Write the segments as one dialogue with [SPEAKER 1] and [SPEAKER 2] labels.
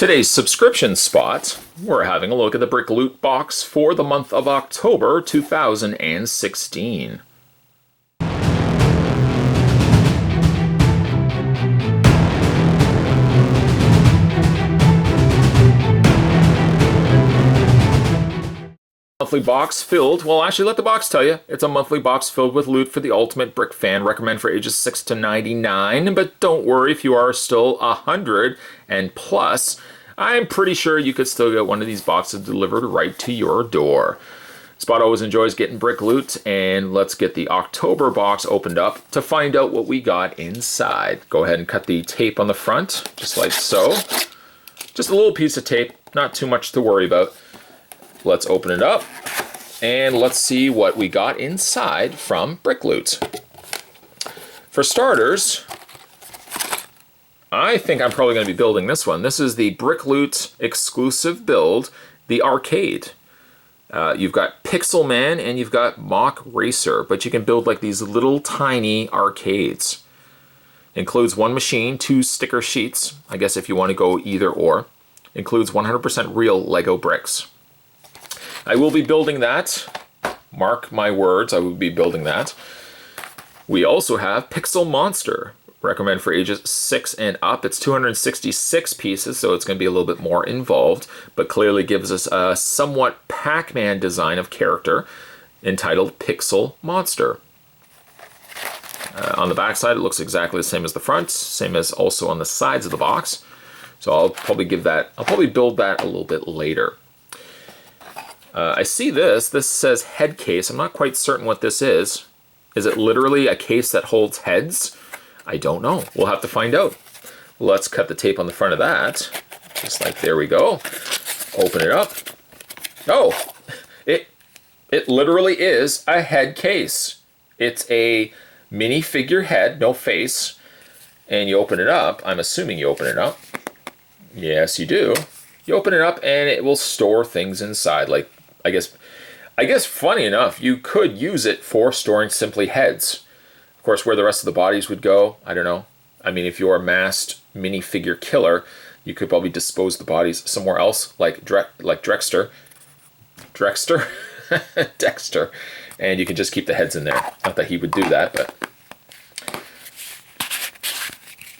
[SPEAKER 1] Today's subscription spot, we're having a look at the Brickloot box for the month of October 2016. Monthly box filled, well actually let the box tell you, it's a monthly box filled with loot for the ultimate brick fan. Recommend for ages 6 to 99, but don't worry if you are still 100 and plus, I'm pretty sure you could still get one of these boxes delivered right to your door. Spot always enjoys getting brick loot, and let's get the October box opened up to find out what we got inside. Go ahead and cut the tape on the front, just like so. Just a little piece of tape, not too much to worry about. Let's open it up and let's see what we got inside from Brickloot. For starters, I think I'm probably going to be building this one. This is the Brickloot exclusive build, the arcade. You've got Pixel Man and you've got Mock Racer, but you can build like these little tiny arcades. Includes one machine, 2 sticker sheets, I guess if you want to go either or. Includes 100% real Lego bricks. I will be building that. Mark my words, I will be building that. We also have Pixel Monster. Recommend for ages 6 and up. It's 266 pieces, so it's going to be a little bit more involved, but clearly gives us a somewhat Pac-Man design of character entitled Pixel Monster. On the back side, it looks exactly the same as the front, same as also on the sides of the box. So I'll probably build that a little bit later. I see this says head case. I'm not quite certain what this is. Is it literally a case that holds heads? I don't know. We'll have to find out. Let's cut the tape on the front of that. Just like, there we go. Open it up. Oh, it literally is a head case. It's a minifigure head, no face. And you open it up. I'm assuming you open it up. Yes, you do. You open it up and it will store things inside. Like, I guess funny enough, you could use it for storing simply heads. Of course, where the rest of the bodies would go, I don't know. I mean, if you're a masked minifigure killer, you could probably dispose the bodies somewhere else, like Dexter, Dexter, and you can just keep the heads in there. Not that he would do that, but.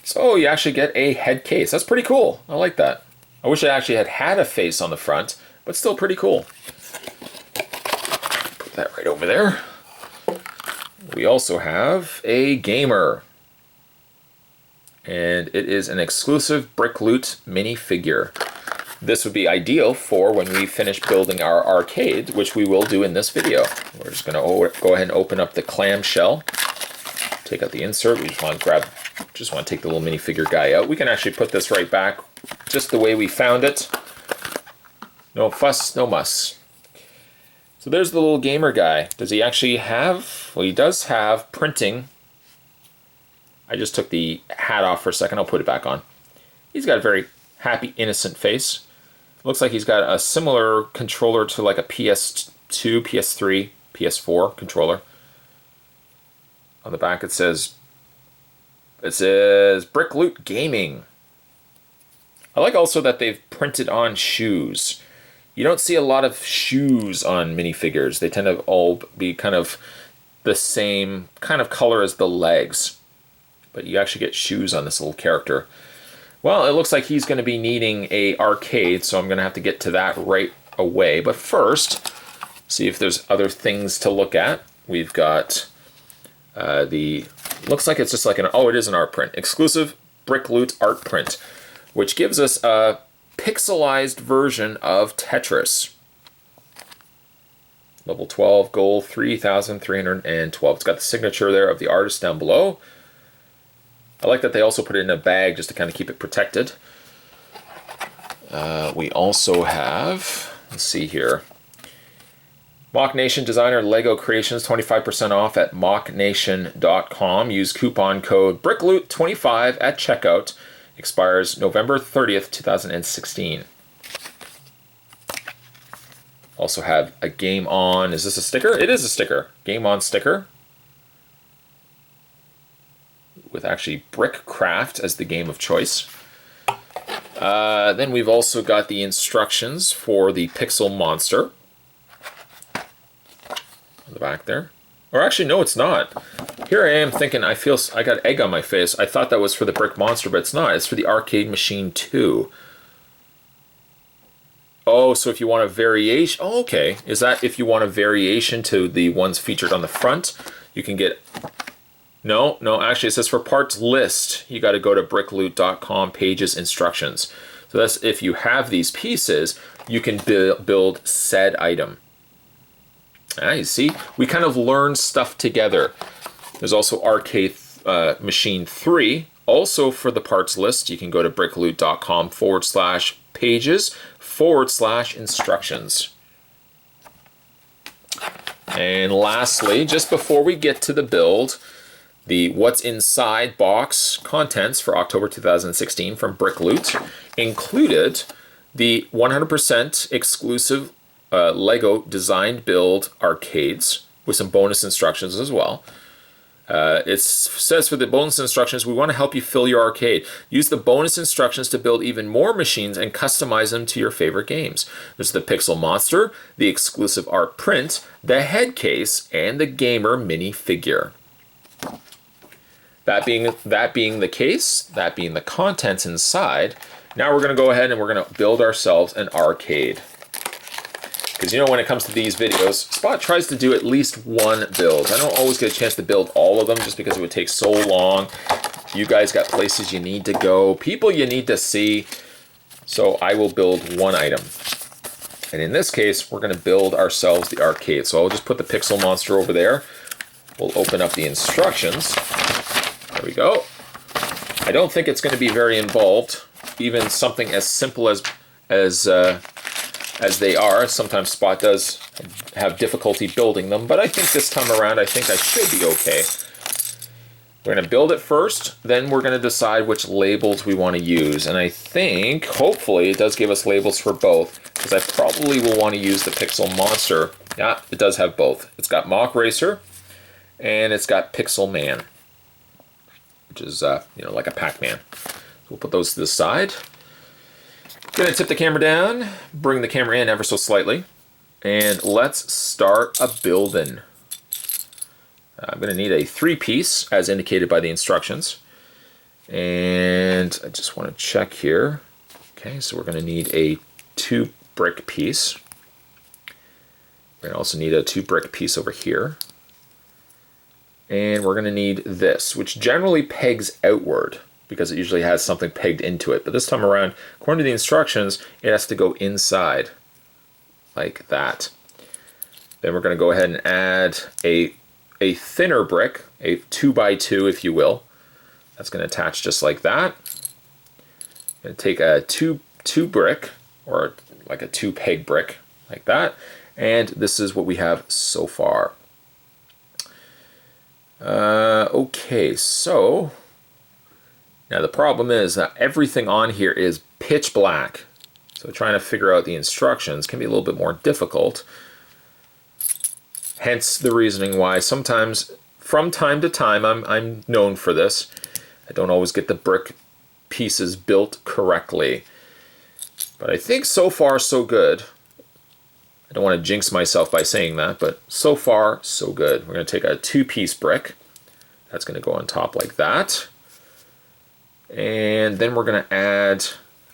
[SPEAKER 1] So you actually get a head case. That's pretty cool. I like that. I wish it actually had a face on the front, but still pretty cool. Put that right over there. We also have a gamer. And it is an exclusive Brickloot minifigure. This would be ideal for when we finish building our arcade, which we will do in this video. We're just going to go ahead and open up the clamshell. Take out the insert. We just want to take the little minifigure guy out. We can actually put this right back just the way we found it. No fuss, no muss. So there's the little gamer guy. Does he actually have, well, he does have printing. I just took the hat off for a second. I'll put it back on. He's got a very happy, innocent face. Looks like he's got a similar controller to like a PS2, PS3, PS4 controller. On the back it says Brickloot Gaming. I like also that they've printed on shoes. You don't see a lot of shoes on minifigures. They tend to all be kind of the same kind of color as the legs. But you actually get shoes on this little character. Well, it looks like he's going to be needing a arcade, so I'm going to have to get to that right away. But first, see if there's other things to look at. We've got looks like it's just like it is an art print. Exclusive Brickloot art print, which gives us a pixelized version of Tetris. Level 12, gold 3,312. It's got the signature there of the artist down below. I like that they also put it in a bag just to kind of keep it protected. We also have, let's see here, Mock Nation Designer Lego Creations, 25% off at mocknation.com. Use coupon code BRICKLOOT25 at checkout. Expires November 30th, 2016. Also have a Game On. Is this a sticker? It is a sticker. Game On sticker. With actually Brickcraft as the game of choice. Then we've also got the instructions for the Pixel Monster on the back there. Or actually, no, it's not. Here I am thinking, I got egg on my face. I thought that was for the Brick Monster, but it's not. It's for the Arcade Machine 2. Oh, so if you want a variation, oh, okay. Is that if you want a variation to the ones featured on the front, you can get, no, actually it says for parts list, you got to go to brickloot.com pages instructions. So that's if you have these pieces, you can build said item. You see, we kind of learn stuff together. There's also Arcade Machine 3, also for the parts list. You can go to brickloot.com/pages/instructions. And lastly, just before we get to the build, the What's Inside box contents for October 2016 from Brickloot included the 100% exclusive Lego designed build arcades with some bonus instructions as well. It says for the bonus instructions, we want to help you fill your arcade. Use the bonus instructions to build even more machines and customize them to your favorite games. There's the Pixel Monster, the exclusive art print, the head case, and the gamer mini figure. That being the case, that being the contents inside, now we're going to go ahead and we're going to build ourselves an arcade. Because, you know, when it comes to these videos, Spot tries to do at least one build. I don't always get a chance to build all of them just because it would take so long. You guys got places you need to go, people you need to see. So I will build one item. And in this case, we're going to build ourselves the arcade. So I'll just put the Pixel Monster over there. We'll open up the instructions. There we go. I don't think it's going to be very involved. Even something as simple as they are. Sometimes Spot does have difficulty building them, but I think this time around, I think I should be okay. We're going to build it first, then we're going to decide which labels we want to use. And I think, hopefully, it does give us labels for both, because I probably will want to use the Pixel Monster. Yeah, it does have both. It's got Mock Racer, and it's got Pixel Man, which is, you know, like a Pac-Man. So we'll put those to the side. Gonna tip the camera down, bring the camera in ever so slightly, and let's start a building. I'm gonna need a 3-piece as indicated by the instructions. And I just wanna check here. Okay, so we're gonna need a 2-brick piece. We're gonna also need a 2-brick piece over here. And we're gonna need this, which generally pegs outward, because it usually has something pegged into it. But this time around, according to the instructions, it has to go inside, like that. Then we're gonna go ahead and add a thinner brick, a 2x2, if you will. That's gonna attach just like that. I'm gonna take a two brick, or like a 2-peg brick, like that. And this is what we have so far. Okay, so, now the problem is that everything on here is pitch black. So trying to figure out the instructions can be a little bit more difficult. Hence the reasoning why sometimes, from time to time, I'm known for this. I don't always get the brick pieces built correctly. But I think so far so good. I don't want to jinx myself by saying that, but so far so good. We're going to take a 2-piece brick. That's going to go on top like that. And then we're going to add,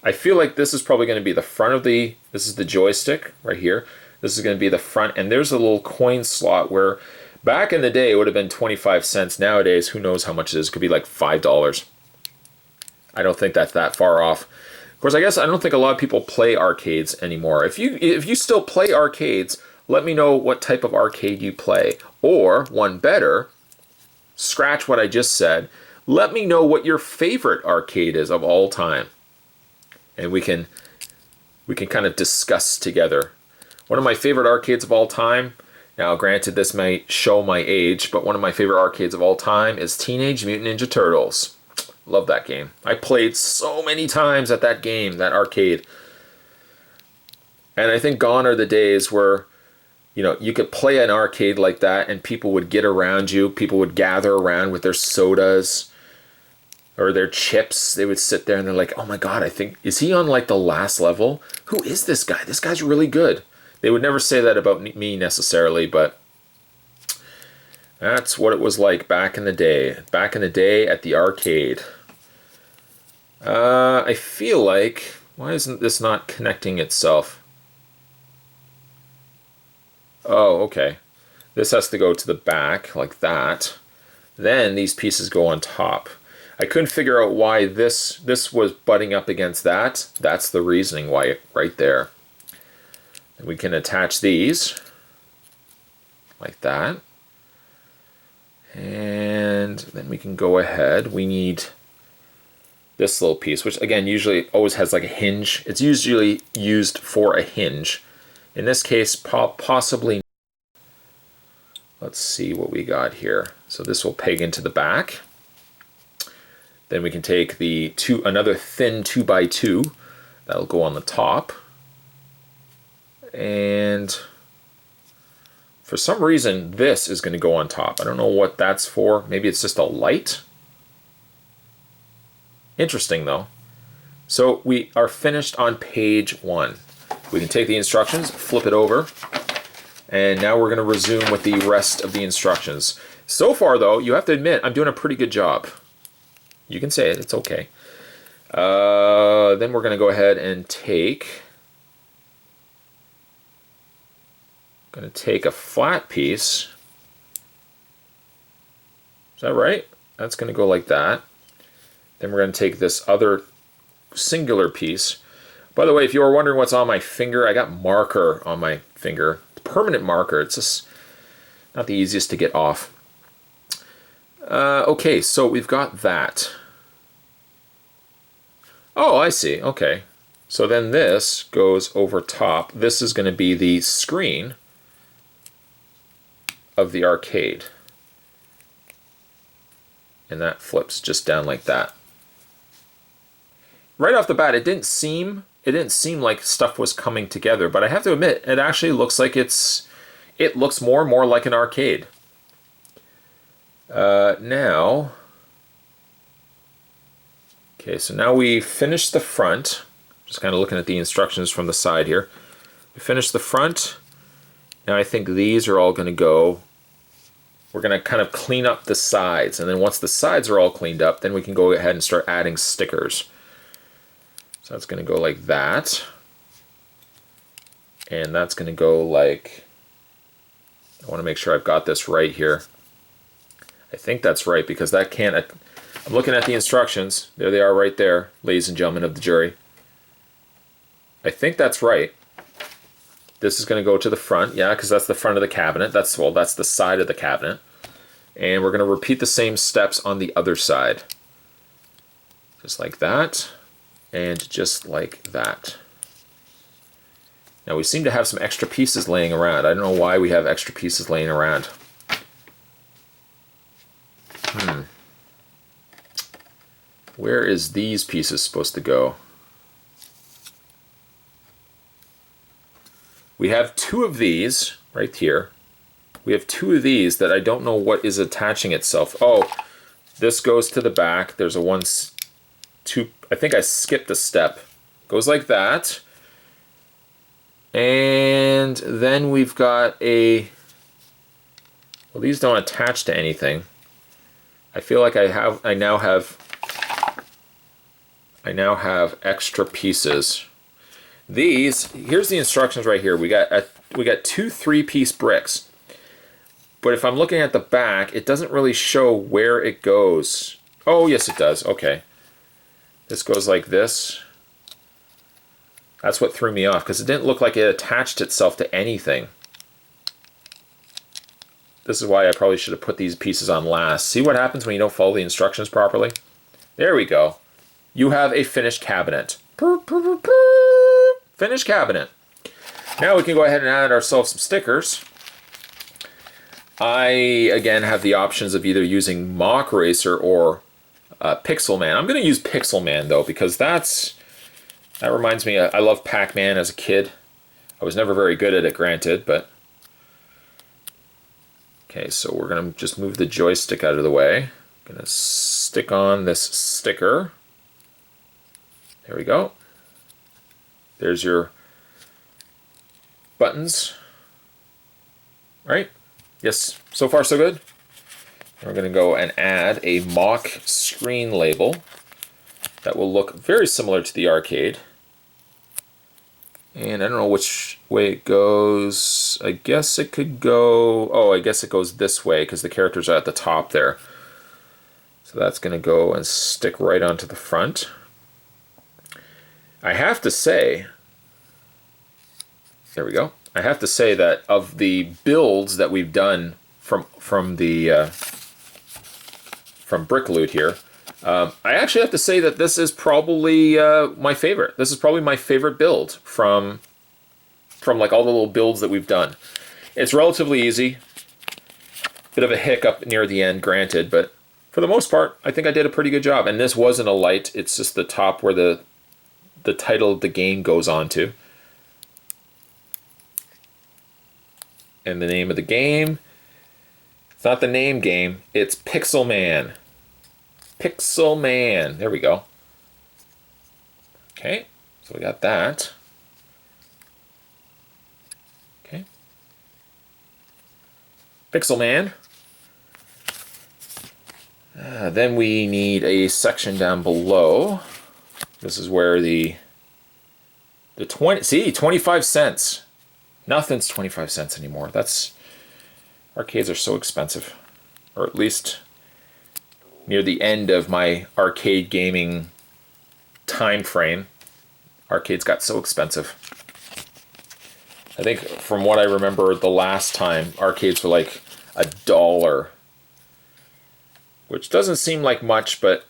[SPEAKER 1] I feel like this is probably going to be the front of this is the joystick right here. This is going to be the front, and there's a little coin slot where back in the day it would have been 25 cents. Nowadays, who knows how much it is. It could be like $5. I don't think that's that far off. Of course, I guess I don't think a lot of people play arcades anymore. If you still play arcades, let me know what type of arcade you play. Or, one better, scratch what I just said, let me know what your favorite arcade is of all time. And we can kind of discuss together. One of my favorite arcades of all time, now granted this might show my age, but one of my favorite arcades of all time is Teenage Mutant Ninja Turtles. Love that game. I played so many times at that game, that arcade. And I think gone are the days where, you know, you could play an arcade like that and people would get around you, people would gather around with their sodas. or their chips. They would sit there and they're like, oh my God, I think, is he on like the last level? Who is this guy? This guy's really good. They would never say that about me necessarily, but that's what it was like back in the day. Back in the day at the arcade. I feel like, why isn't this not connecting itself? Oh, okay. This has to go to the back like that. Then these pieces go on top. I couldn't figure out why this was butting up against that. That's the reasoning why, right there. And we can attach these like that. And then we can go ahead. We need this little piece, which again usually always has like a hinge. It's usually used for a hinge. In this case, possibly. Let's see what we got here. So this will peg into the back. Then we can take the another thin 2x2 that'll go on the top. And for some reason, this is going to go on top. I don't know what that's for. Maybe it's just a light. Interesting though. So we are finished on page 1. We can take the instructions, flip it over, and now we're going to resume with the rest of the instructions. So far though, you have to admit, I'm doing a pretty good job. You can say it, it's okay. Then we're going to go ahead and take a flat piece. Is that right? That's going to go like that. Then we're going to take this other singular piece. By the way, if you were wondering what's on my finger, I got marker on my finger. Permanent marker. It's just not the easiest to get off. Okay, so we've got that. Oh, I see. Okay. So then this goes over top. This is going to be the screen of the arcade. And that flips just down like that. Right off the bat, it didn't seem like stuff was coming together, but I have to admit, it actually looks like it looks more and more like an arcade. Now, okay, so now we finished the front. Just kind of looking at the instructions from the side here. We finished the front. Now I think these are all going to go. We're going to kind of clean up the sides, and then once the sides are all cleaned up, then we can go ahead and start adding stickers. So that's going to go like that. And that's going to go like, I want to make sure I've got this right here. I think that's right because that can't, I'm looking at the instructions. There they are right there, ladies and gentlemen of the jury. I think that's right. This is going to go to the front, yeah, because that's the front of the cabinet. That's the side of the cabinet. And we're going to repeat the same steps on the other side. Just like that. And just like that. Now we seem to have some extra pieces laying around. I don't know why we have extra pieces laying around. Where is these pieces supposed to go? We have 2 of these right here. We have 2 of these that I don't know what is attaching itself. Oh, this goes to the back. There's a 1, 2, I think I skipped a step. Goes like that. And then we've got a, well, these don't attach to anything. I feel like I now have extra pieces. These, here's the instructions right here. We got 2 3-piece bricks. But if I'm looking at the back, it doesn't really show where it goes. Oh, yes it does. Okay. This goes like this. That's what threw me off, because it didn't look like it attached itself to anything. This is why I probably should have put these pieces on last. See what happens when you don't follow the instructions properly? There we go. You have a finished cabinet. Finished cabinet. Now we can go ahead and add ourselves some stickers. I, again, have the options of either using Mock Racer or Pixel Man. I'm going to use Pixel Man, though, because that reminds me, I loved Pac-Man as a kid. I was never very good at it, granted, but... Okay, so we're going to just move the joystick out of the way. Gonna stick on this sticker. There we go. There's your buttons. Right? Yes, so far so good. We're going to go and add a mock screen label that will look very similar to the arcade. And I don't know which way it goes. I guess it could go... Oh, I guess it goes this way because the characters are at the top there. So that's going to go and stick right onto the front. I have to say... There we go. I have to say that of the builds that we've done from Brickloot here, I actually have to say that this is probably my favorite. This is probably my favorite build from like all the little builds that we've done. It's relatively easy. Bit of a hiccup near the end, granted, but for the most part, I think I did a pretty good job. And this wasn't a light. It's just the top where the title of the game goes on to. And the name of the game, it's not the name game, it's Pixel Man. Pixel Man, there we go. Okay, so we got that. Okay. Pixel Man. Then we need a section down below. This is where the 25 cents. Nothing's 25 cents anymore. Arcades are so expensive. Or at least near the end of my arcade gaming time frame, arcades got so expensive. I think from what I remember the last time, arcades were like $1. Which doesn't seem like much, but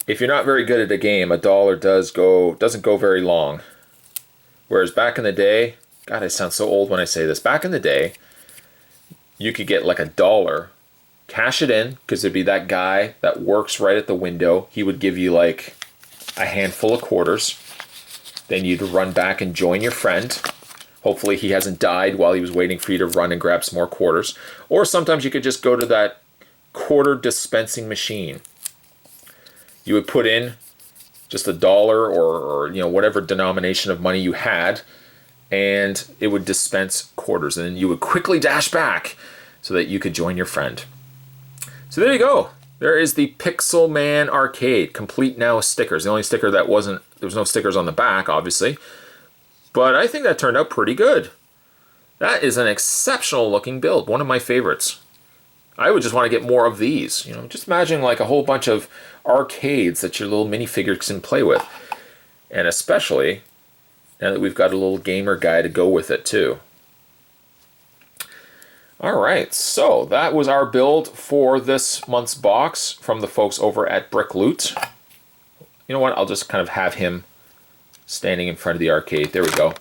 [SPEAKER 1] if you're not very good at a game, $1 doesn't go very long. Whereas back in the day, God, I sound so old when I say this. Back in the day, you could get like $1, cash it in, because there'd be that guy that works right at the window. He would give you like a handful of quarters. Then you'd run back and join your friend. Hopefully he hasn't died while he was waiting for you to run and grab some more quarters. Or sometimes you could just go to that quarter dispensing machine. You would put in just $1 or whatever denomination of money you had, and it would dispense quarters, and then you would quickly dash back so that you could join your friend. So there you go. There is the Pixel Man arcade, complete now with stickers. The only sticker there was no stickers on the back, obviously, but I think that turned out pretty good. That is an exceptional looking build, one of my favorites. I would just want to get more of these. Just imagine like a whole bunch of arcades that your little minifigures can play with, and especially now that we've got a little gamer guy to go with it too. Alright, so that was our build for this month's box from the folks over at Brickloot. You know what, I'll just kind of have him standing in front of the arcade. There we go.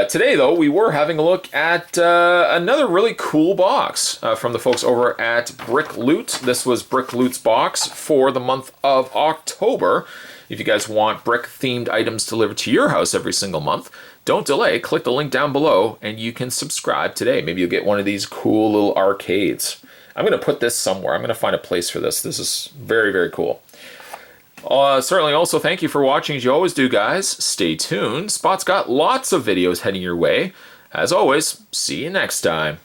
[SPEAKER 1] Today, though, we were having a look at another really cool box from the folks over at Brickloot. This was Brickloot's box for the month of October. If you guys want brick-themed items delivered to your house every single month, don't delay. Click the link down below, and you can subscribe today. Maybe you'll get one of these cool little arcades. I'm going to put this somewhere. I'm going to find a place for this. This is very, very cool. Certainly also thank you for watching, as you always do, guys. Stay tuned. Spot's got lots of videos heading your way. As always, see you next time.